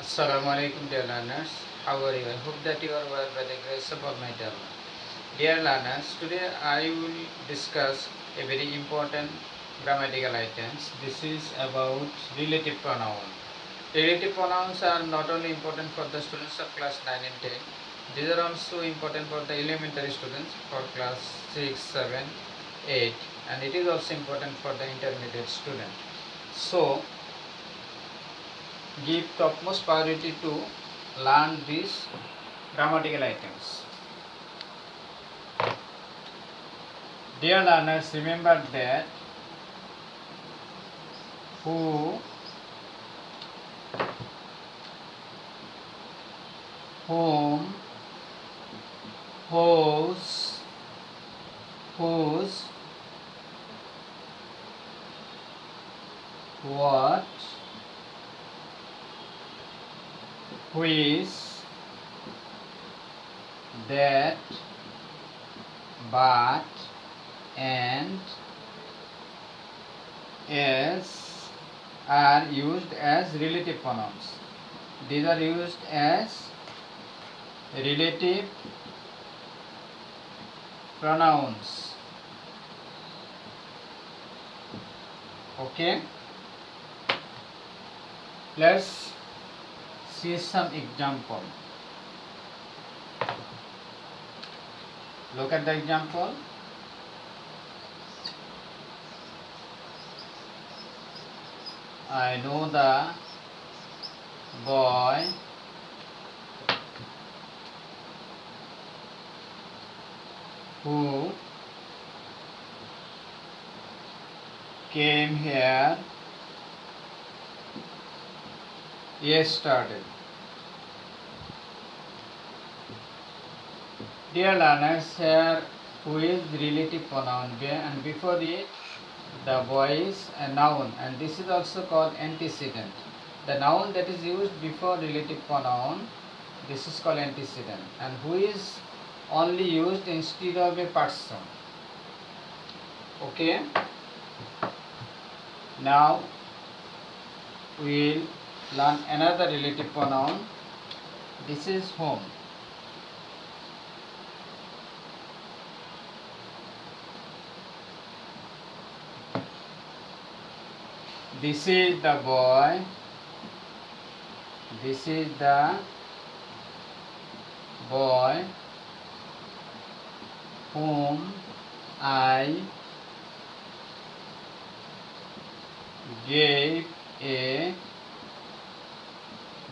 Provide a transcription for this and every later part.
Assalamu alaikum dear learners. How are you? I hope that you are well by the grace of Almighty Allah. Dear learners, today I will discuss a very important grammatical items. This is about relative pronoun. Relative pronouns are not only important for the students of class 9 and 10, these are also important for the elementary students for class 6, 7, 8, and it is also important for the intermediate student. So, give topmost priority to learn these grammatical items. Dear learners, remember that who, whom, whose, whose, what, which, that, but, and, as are used as relative pronouns. These are used as relative pronouns. Okay, let's see some example. Look at the example. I know the boy who came here yesterday. Dear learners, here who is relative pronoun and before it the boy is a noun, and this is also called antecedent. The noun that is used before relative pronoun, this is called antecedent, and who is only used instead of a person. Okay, now we will learn another relative pronoun. This is whom. This is the boy, this is the boy whom I gave a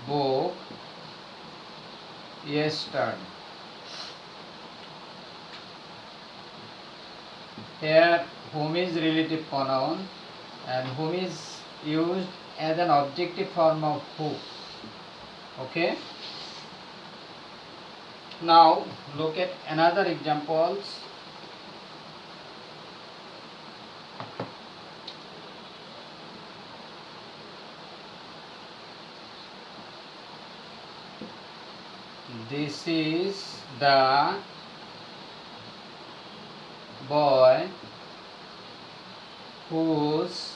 book yesterday. Here whom is relative pronoun and whom is used as an objective form of who. Okay, now look at another examples. This is the boy whose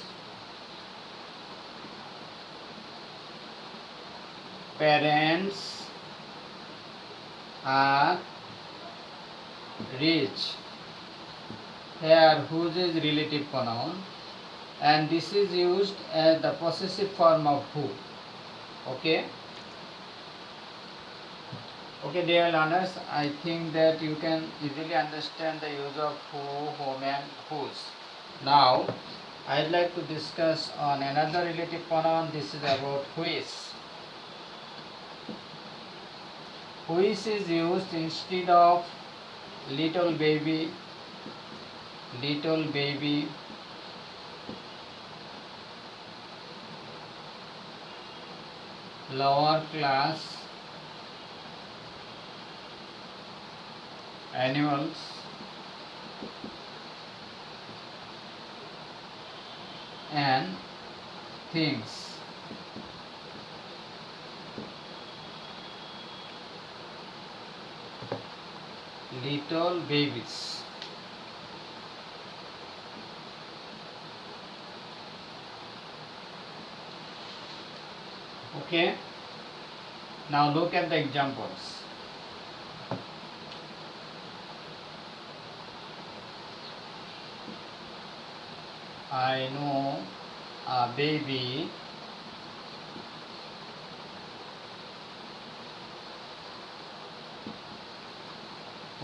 parents are rich. Here whose is relative pronoun and this is used as the possessive form of who. Okay, dear learners, I think that you can easily understand the use of who, whom and whose. Now I'd like to discuss on another relative pronoun. This is about which. Which is used instead of little baby, lower class animals, and things. Little babies. Okay, Now look at the examples. I know a baby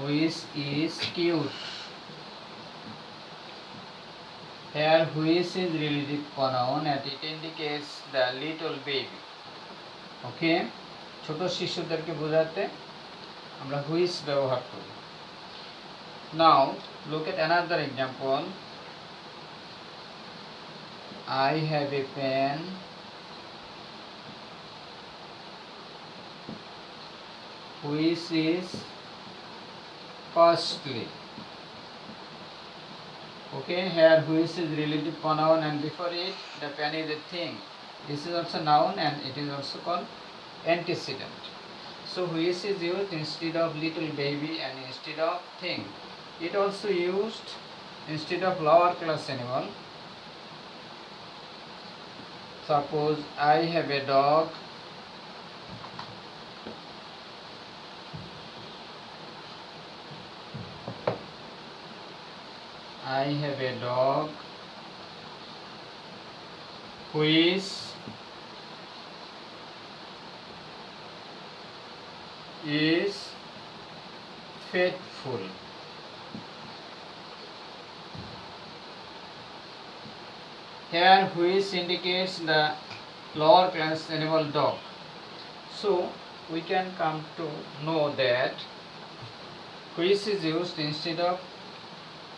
which is cute. Here which is relative pronoun and it indicates the little baby. Okay, ছোট শিশুদেরকে বোঝাতে আমরা which ব্যবহার করি. Now look at another example. I have a pen which is costly. Okay, here which is relative pronoun and before it the pen is a thing. This is also noun and it is also called antecedent. So which is used instead of little baby and instead of thing. It also used instead of lower class animal. Suppose I have a dog which is faithful. Here which indicates the lower class animal dog. So we can come to know that which is used instead of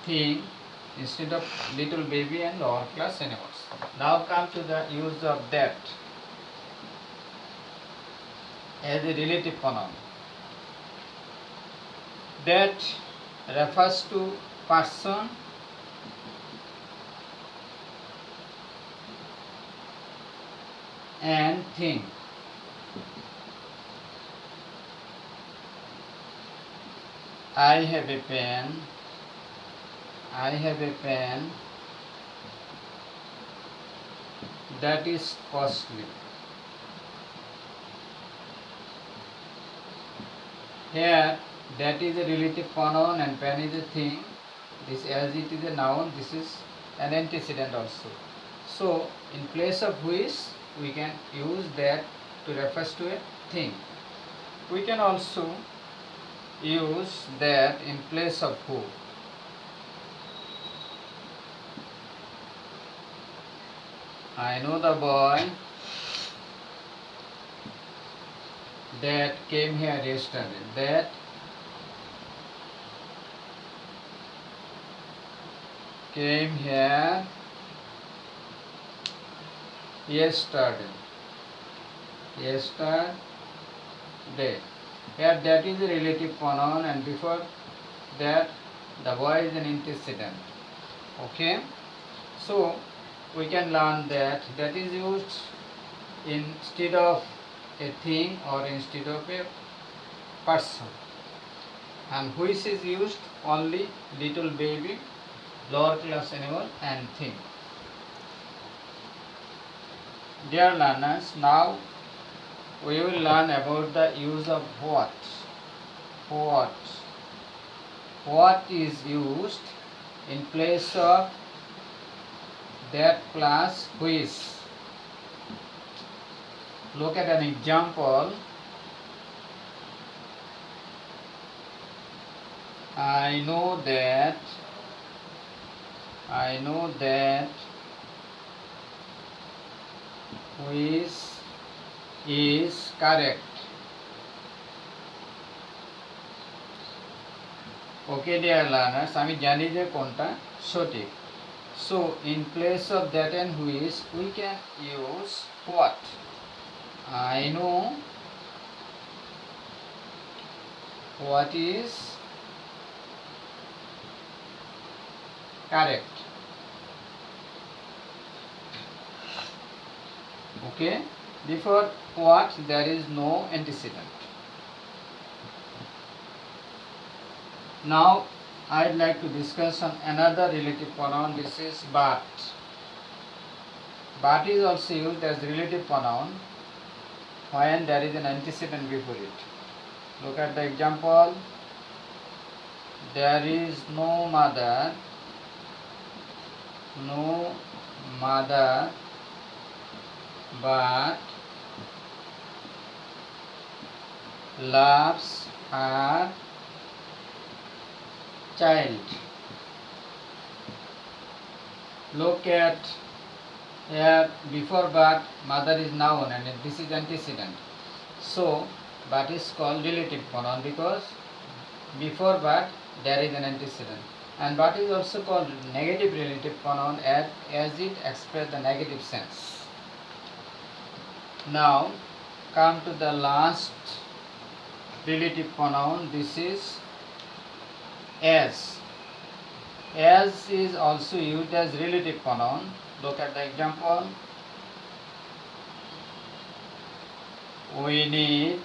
thing, instead of little baby and lower class animals. Now come to the use of that as a relative pronoun. That refers to person and thing. I have a pen that is costly. Here that is a relative pronoun and pen is a thing. This as it is a noun, this is an antecedent also. So in place of which we can use that to refer to a thing. We can also use that in place of who. I know the boy that came here yesterday. That came here yesterday. Here that is a relative pronoun and before that the boy is an antecedent. Okay, so we can learn that that is used instead of a thing or instead of a person, and which is used only little baby, lower class animal and thing. Dear learners, now we will learn about the use of what. What is used in place of that plus which. Look at an example. I know that which is correct. Okay dear learners, আমি জানি যে কোনটা সঠিক. So in place of that and which we can use what. I know what is correct. Okay, before what there is no antecedent. Now I'd like to discuss on another relative pronoun. This is but. But is also used as relative pronoun when there is an antecedent before it. Look at the example. There is no mother, but loves her child. Look at here, before but mother is noun and this is antecedent. So but is called relative pronoun because before but there is an antecedent. And but is also called negative relative pronoun as it expresses the negative sense. Now come to the last relative pronoun. This is as. As is also used as relative pronoun. Look at the example. We need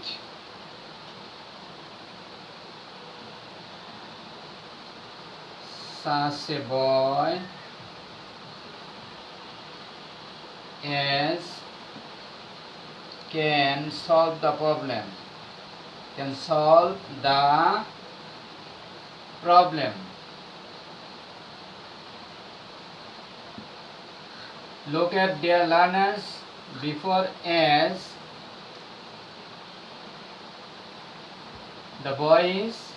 such a boy as can solve the problem. Can solve the problem. Look at dear learners, before as the boy is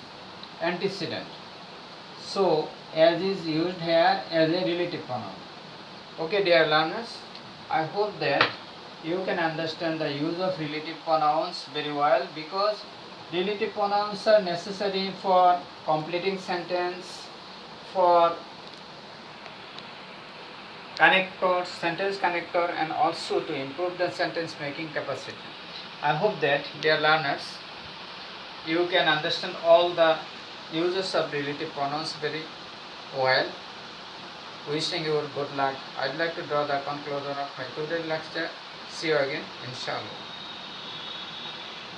antecedent. So as is used here as a relative pronoun. Okay dear learners, I hope that you can understand the use of relative pronouns very well, because relative pronouns are necessary for completing sentence, for connector, sentence connector, and also to improve the sentence making capacity. I hope that dear learners, you can understand all the uses of relative pronouns very well. Wishing you good luck. I'd like to draw the conclusion of my today's lecture. See you again, inshallah.